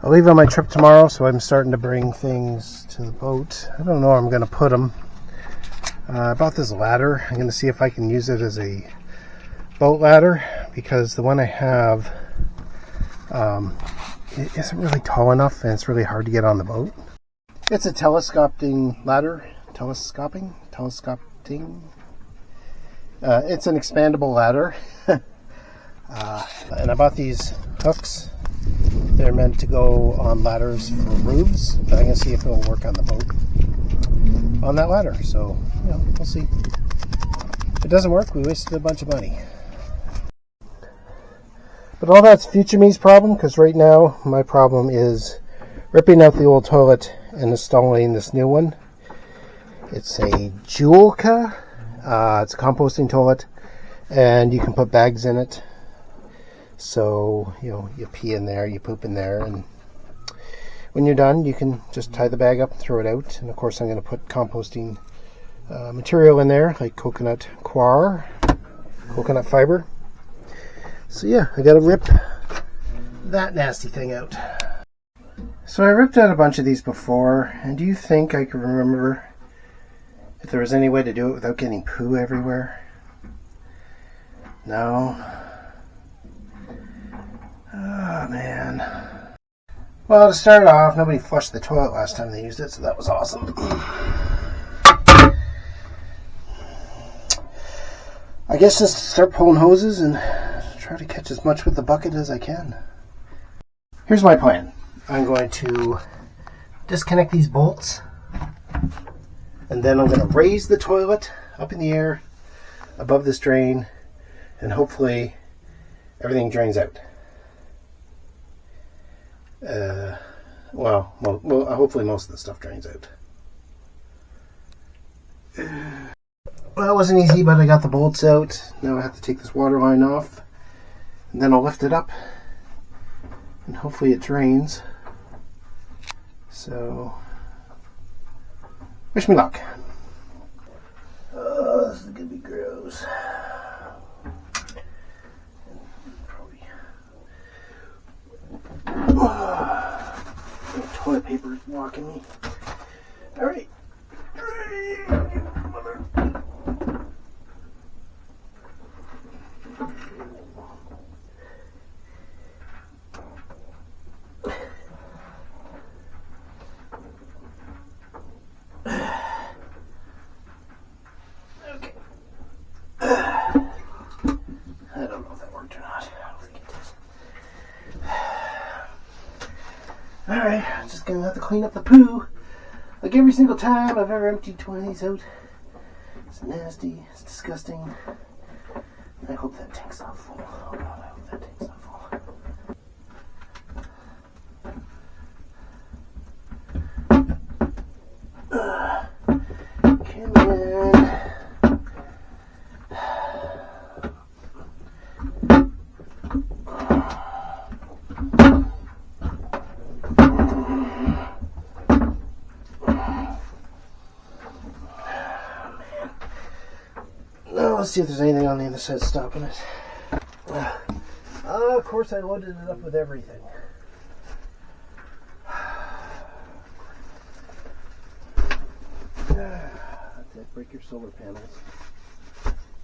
I'll leave on my trip tomorrow, so I'm starting to bring things to the boat. I don't know where I'm going to put them. I bought this ladder. I'm going to see if I can use it as a boat ladder, because the one I have it isn't really tall enough and it's really hard to get on the boat. It's a telescoping ladder. Telescoping? It's an expandable ladder. And I bought these hooks. They're meant to go on ladders for roofs, but I'm going to see if it'll work on the boat on that ladder. So, we'll see. If it doesn't work, we wasted a bunch of money. But all that's future me's problem, because right now my problem is ripping out the old toilet and installing this new one. It's a Yuckyness. It's a composting toilet, and you can put bags in it. So, you pee in there, you poop in there, and when you're done, you can just tie the bag up and throw it out. And of course, I'm going to put composting material in there, like coconut coir, coconut fiber. So yeah, I got to rip that nasty thing out. So I ripped out a bunch of these before, and do you think I could remember if there was any way to do it without getting poo everywhere? No. Oh, man. Well, to start off, nobody flushed the toilet last time they used it, so that was awesome. I guess just start pulling hoses and try to catch as much with the bucket as I can. Here's my plan. I'm going to disconnect these bolts, and then I'm going to raise the toilet up in the air above this drain, and hopefully everything drains out. Well, hopefully most of the stuff drains out. Well, it wasn't easy, but I got the bolts out. Now I have to take this water line off, and then I'll lift it up, and hopefully it drains. So, wish me luck. Oh, this is gonna be gross. Toilet paper is blocking me. All right. Okay. I don't know if that worked or not. I don't think it did. Alright, I'm just gonna have to clean up the poo like every single time I've ever emptied one of these out. It's nasty, it's disgusting. I hope that tank's not full. Oh god, I hope that tank's not full. Come on. Now let's see if there's anything on the other side stopping it. Of course I loaded it up with everything. That's it, break your solar panels.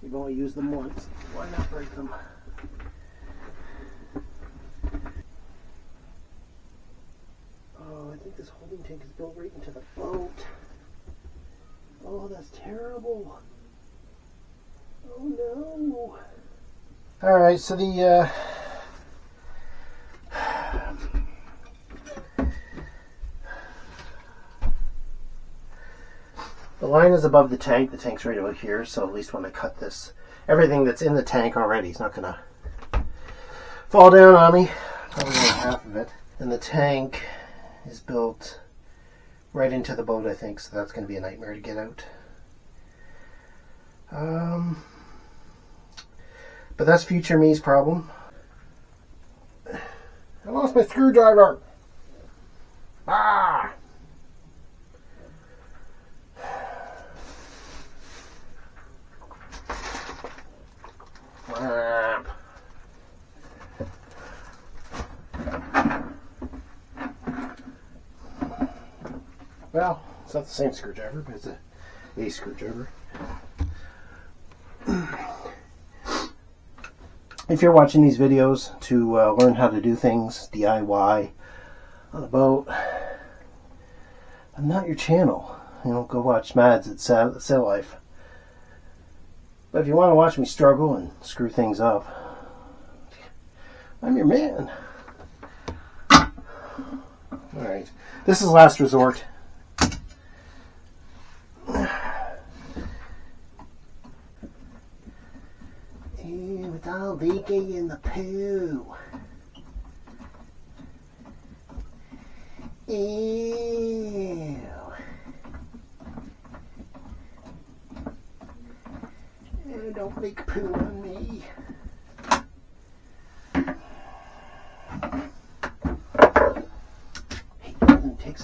You've only used them once, why not break them? Oh, I think this holding tank is built right into the boat. Oh, that's terrible. Oh no. Alright, so the line is above the tank. The tank's right over here, so at least when I cut this, everything that's in the tank already is not gonna fall down on me. Probably only half of it. And the tank is built right into the boat, I think, so that's gonna be a nightmare to get out. But that's future me's problem. I lost my screwdriver. Ah! Well, it's not the same screwdriver, but it's a screwdriver. If you're watching these videos to learn how to do things DIY on a boat, I'm not your channel. Go watch Mads at Sail Life. But if you want to watch me struggle and screw things up, I'm your man. Alright, this is last resort. Ew, it's all leaking in the poo. Ew. Ew, don't leak poo on me.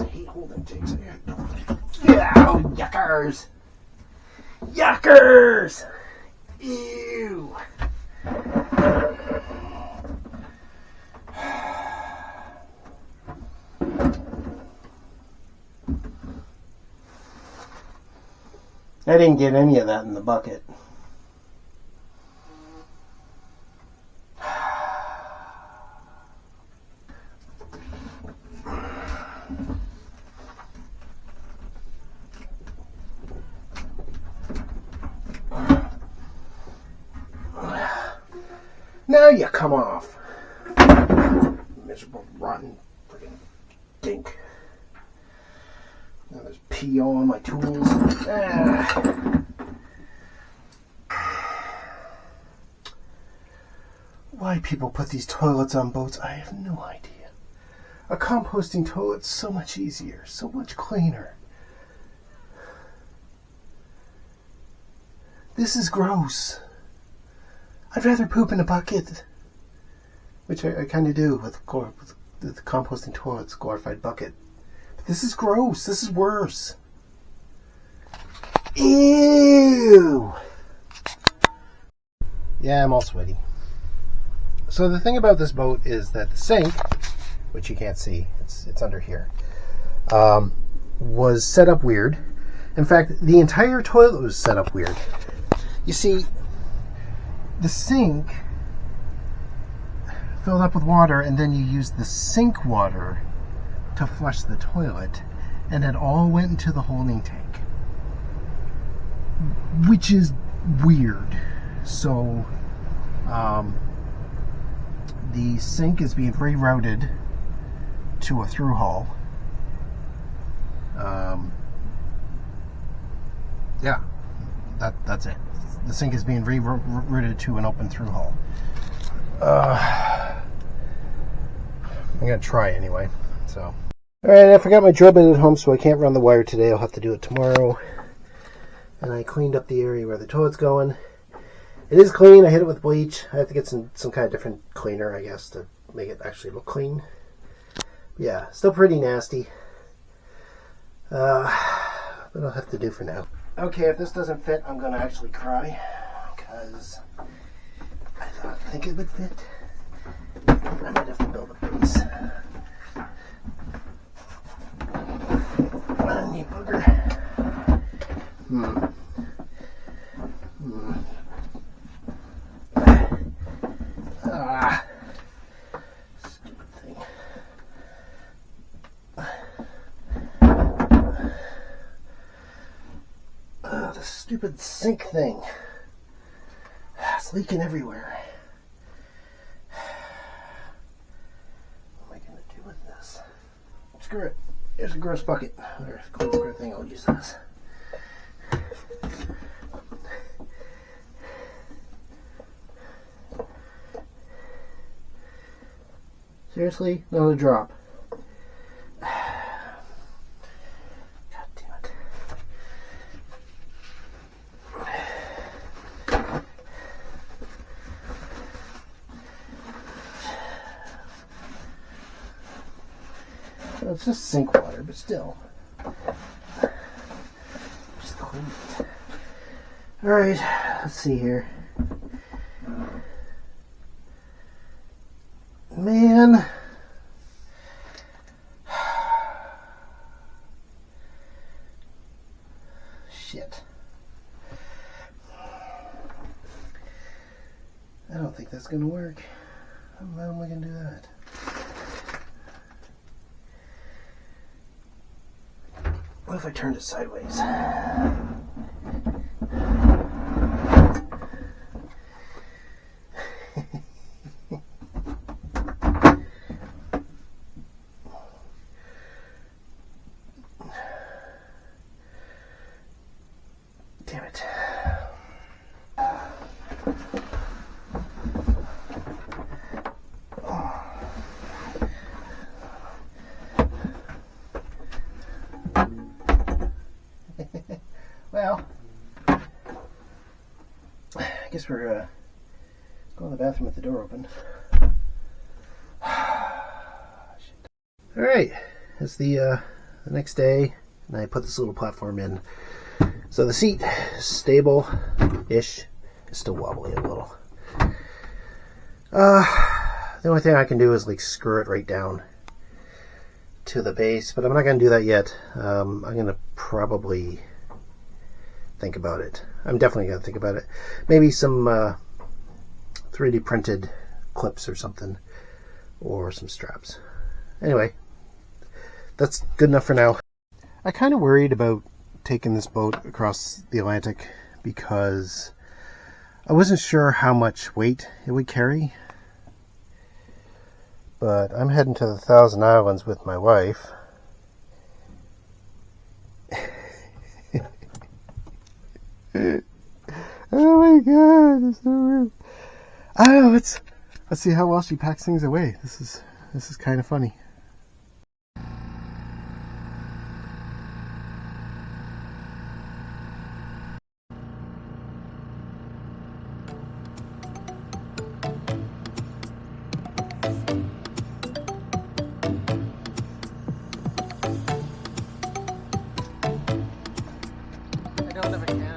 I hate holding ticks. Oh, yuckers! Yuckers! Ew! I didn't get any of that in the bucket. Now you come off. Miserable, rotten, freaking dink. Now there's pee all on my tools. Why people put these toilets on boats, I have no idea. A composting toilet's so much easier, so much cleaner. This is gross. I'd rather poop in a bucket, which I kind of do with the composting toilet's glorified bucket. But this is gross. This is worse. Ew! Yeah, I'm all sweaty. So the thing about this boat is that the sink, which you can't see, it's under here, was set up weird. In fact, the entire toilet was set up weird. You see, the sink filled up with water, and then you used the sink water to flush the toilet, and it all went into the holding tank, which is weird. So the sink is being rerouted to a through hull. Yeah, that's it. The sink is being rerouted to an open through hull. I'm gonna try anyway. So, all right, I forgot my drill bit at home, so I can't run the wire today. I'll have to do it tomorrow. And I cleaned up the area where the toilet's going. It is clean. I hit it with bleach. I have to get some kind of different cleaner, I guess, to make it actually look clean. Yeah, still pretty nasty. But I'll have to do for now. Okay, if this doesn't fit, I'm going to actually cry, because I think it would fit. I might have to build a base. Neat booger. Stupid thing. The stupid sink thing. It's leaking everywhere. What am I going to do with this? Screw it. Here's a gross bucket. There's a clean screw thing. I'll use this. Seriously? Another drop. God damn it. Well, it's just sink water, but still. Just clean it. Alright, let's see here. Man. Shit. I don't think that's going to work. How am I going to do that? What if I turned it sideways? Damn it. Well, I guess we're going to the bathroom with the door open. Alright, it's the next day, and I put this little platform in. So the seat is stable-ish. It's still wobbly a little. The only thing I can do is like screw it right down to the base, but I'm not going to do that yet. I'm going to probably think about it. I'm definitely going to think about it. Maybe some 3D printed clips or something, or some straps. Anyway, that's good enough for now. I kind of worried about taking this boat across the Atlantic because I wasn't sure how much weight it would carry. But I'm heading to the Thousand Islands with my wife. Oh my god, that's so weird. I don't know, let's see how well she packs things away. This is kind of funny. I don't have a canopy.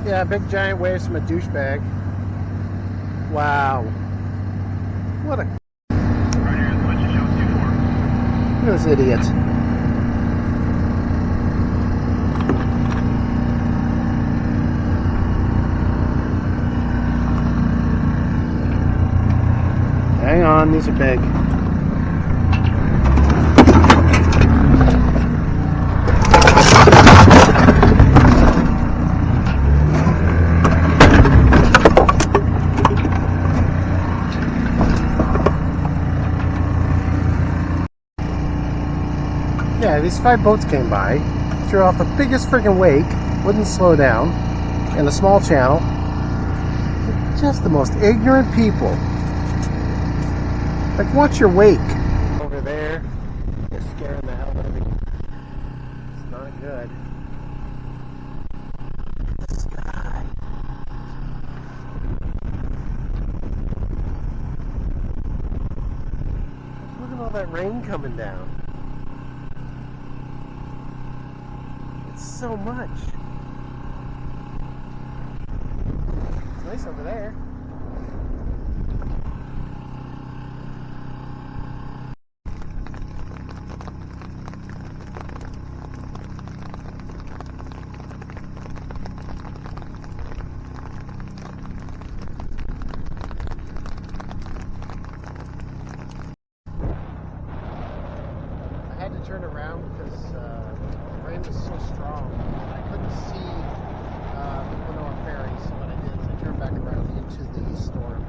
Yeah, big giant waves from a douchebag. Wow. What a... Look at this idiot. Hang on, these are big. Yeah, these 5 boats came by, threw off the biggest friggin' wake, wouldn't slow down, in a small channel. Just the most ignorant people. Like, watch your wake. Over there, they're scaring the hell out of me. It's not good. The sky. Look at all that rain coming down. So much. It's nice over there. turn around because the rain was so strong. I couldn't see the Manoa Ferry, so what I did is I turned back around into the storm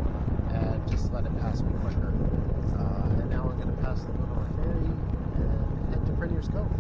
and just let it pass me quicker. And now I'm going to pass the Manoa Ferry and head to Premier's Cove.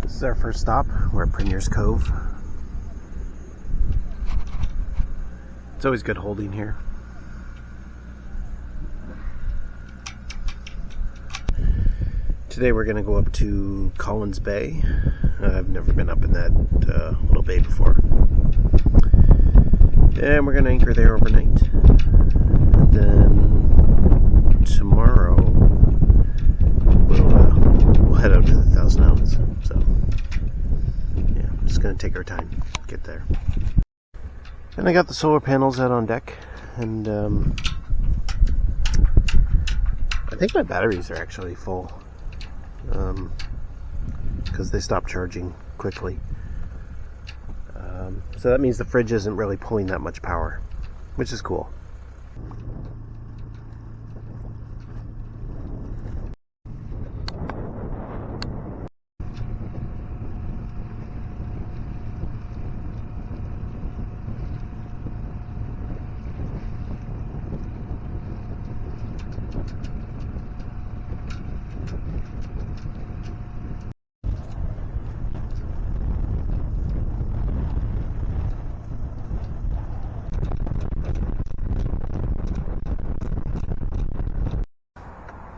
This is our first stop. We're at Premier's Cove. It's always good holding here. Today we're going to go up to Collins Bay. I've never been up in that little bay before. And we're going to anchor there overnight. And then tomorrow we'll head out to the Thousand Islands. So yeah, just going to take our time to get there. And I got the solar panels out on deck, and I think my batteries are actually full because they stopped charging quickly. So that means the fridge isn't really pulling that much power, which is cool.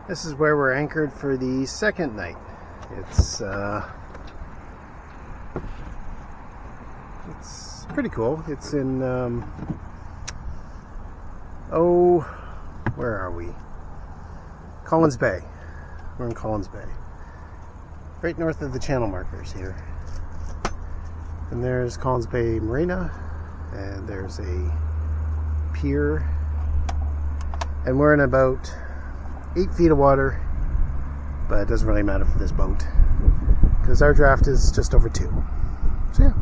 This is where we're anchored for the second night. It's pretty cool. It's in where are we? Collins Bay. We're in Collins Bay, right north of the channel markers here. And there's Collins Bay Marina, and there's a pier, and we're in about 8 feet of water, but it doesn't really matter for this boat because our draft is just over 2. So yeah,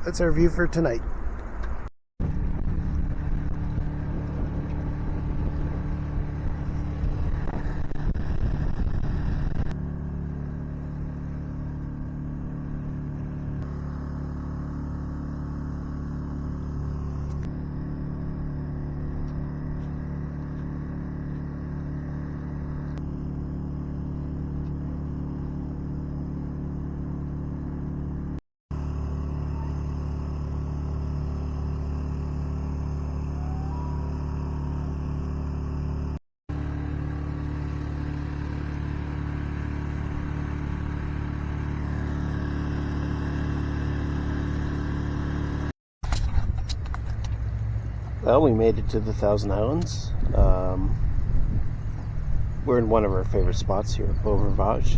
that's our view for tonight. Well, we made it to the Thousand Islands. We're in one of our favorite spots here at Beau Rivage.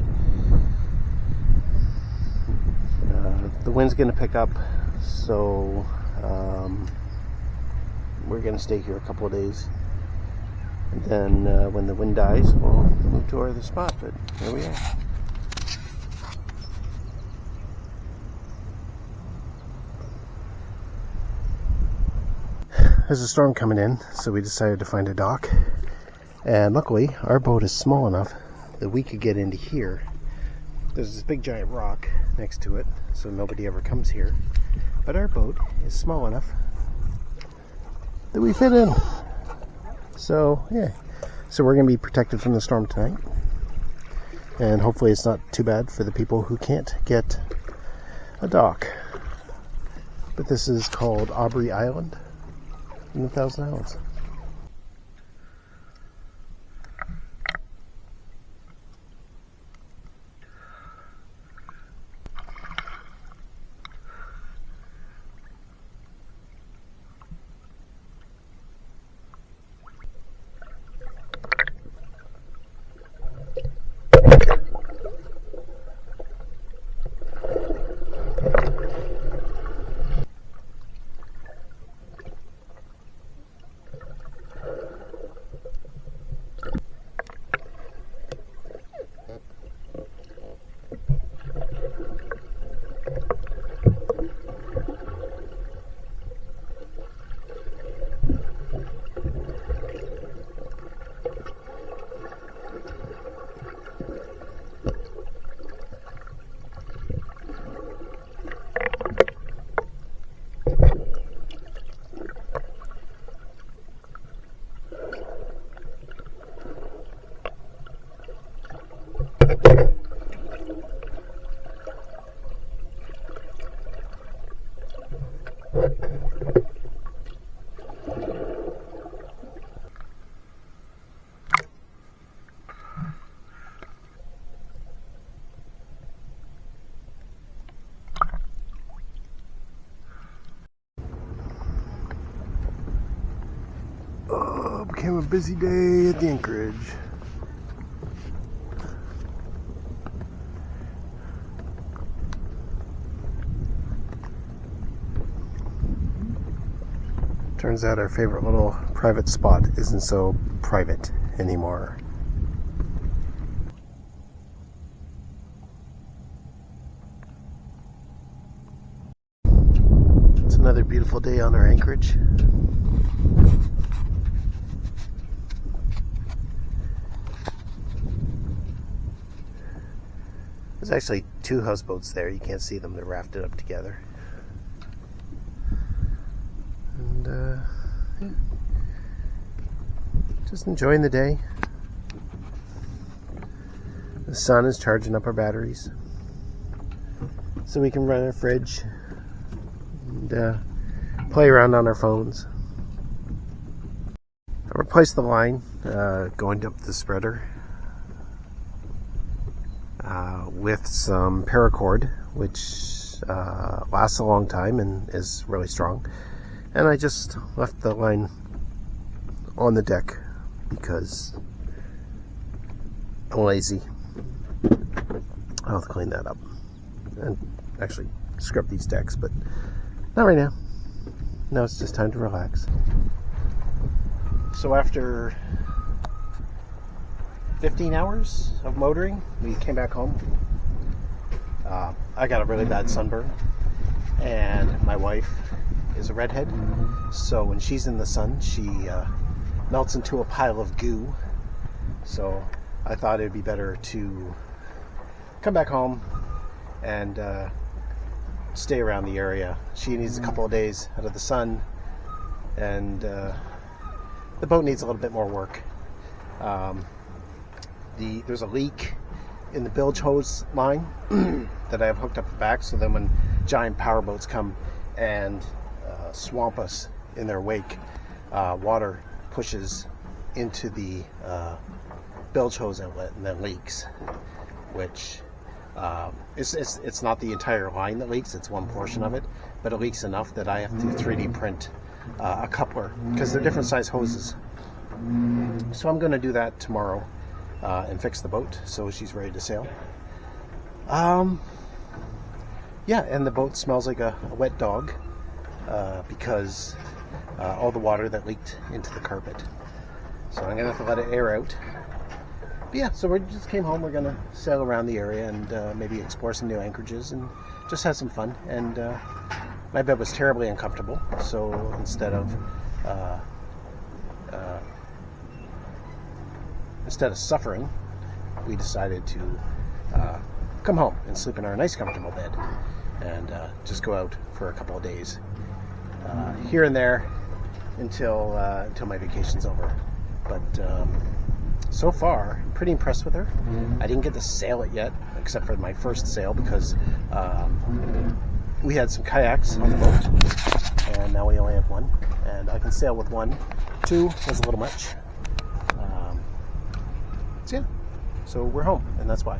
The wind's going to pick up, so we're going to stay here a couple of days. And then when the wind dies, we'll move to our other spot, but here we are. There's a storm coming in, so we decided to find a dock. And luckily, our boat is small enough that we could get into here. There's this big giant rock next to it, so nobody ever comes here. But our boat is small enough that we fit in. So, yeah. So we're going to be protected from the storm tonight. And hopefully it's not too bad for the people who can't get a dock. But this is called Aubrey Island in the Thousand Islands. became a busy day at the anchorage. Turns out our favorite little private spot isn't so private anymore. It's another beautiful day on our anchorage. There's actually two houseboats there. You can't see them. They're rafted up together. And yeah. Just enjoying the day. The sun is charging up our batteries so we can run our fridge and play around on our phones. I replaced the line going up the spreader with some paracord, which lasts a long time and is really strong. And I just left the line on the deck because I'm lazy. I'll have to clean that up and actually scrub these decks, but not right now. Now it's just time to relax. So after 15 hours of motoring, we came back home. I got a really bad sunburn, and my wife is a redhead, so when she's in the sun, she melts into a pile of goo. So I thought it'd be better to come back home and stay around the area. She needs a couple of days out of the sun, and the boat needs a little bit more work. There's a leak in the bilge hose line that I have hooked up the back, so then when giant power boats come and swamp us in their wake, water pushes into the bilge hose outlet and then leaks, which it's not the entire line that leaks, it's one portion of it, but it leaks enough that I have to 3D print a coupler, because they're different size hoses. So I'm going to do that tomorrow and fix the boat so she's ready to sail. Yeah, and the boat smells like a wet dog because all the water that leaked into the carpet. So I'm going to have to let it air out. But yeah, so we just came home. We're going to sail around the area and maybe explore some new anchorages and just have some fun. And my bed was terribly uncomfortable, so instead of suffering, we decided to come home and sleep in our nice comfortable bed and just go out for a couple of days here and there until my vacation's over. But so far, I'm pretty impressed with her. I didn't get to sail it yet, except for my first sail, because we had some kayaks on the boat, and now we only have one, and I can sail with one. Two was a little much. So yeah, so we're home, and that's why.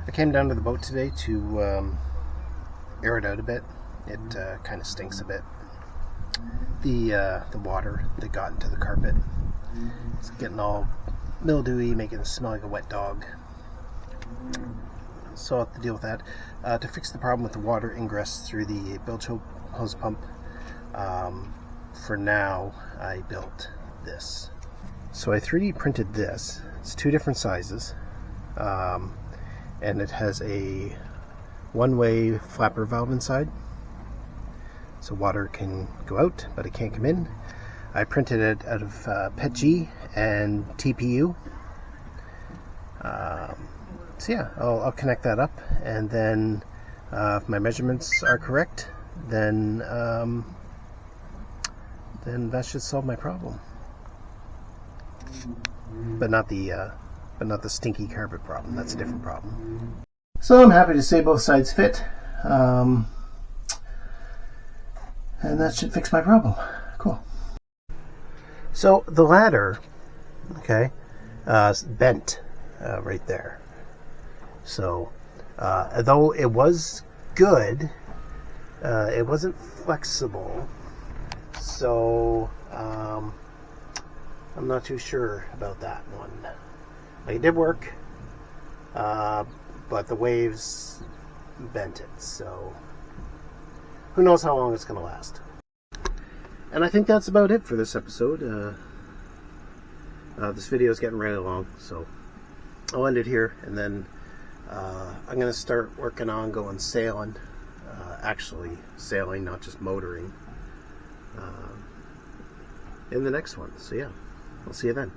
I came down to the boat today to air it out a bit. It kind of stinks a bit. The water that got into the carpet, it's getting all mildewy, making it smell like a wet dog. So I'll have to deal with that. To fix the problem with the water ingress through the bilge hose pump, for now I built this. So I 3D printed this. It's two different sizes, and it has a one-way flapper valve inside, so water can go out but it can't come in. I printed it out of PETG and TPU. So yeah, I'll connect that up, and then if my measurements are correct, then that should solve my problem. But not the stinky carpet problem. That's a different problem. So I'm happy to say both sides fit, and that should fix my problem. Cool. So the ladder, okay, bent right there. So though it was good, it wasn't flexible. So I'm not too sure about that one. Like, it did work, but the waves bent it, so who knows how long it's going to last. And I think that's about it for this episode. This video is getting really long, so I'll end it here, and then I'm going to start working on going sailing. Actually sailing, not just motoring, in the next one. So yeah, I'll see you then.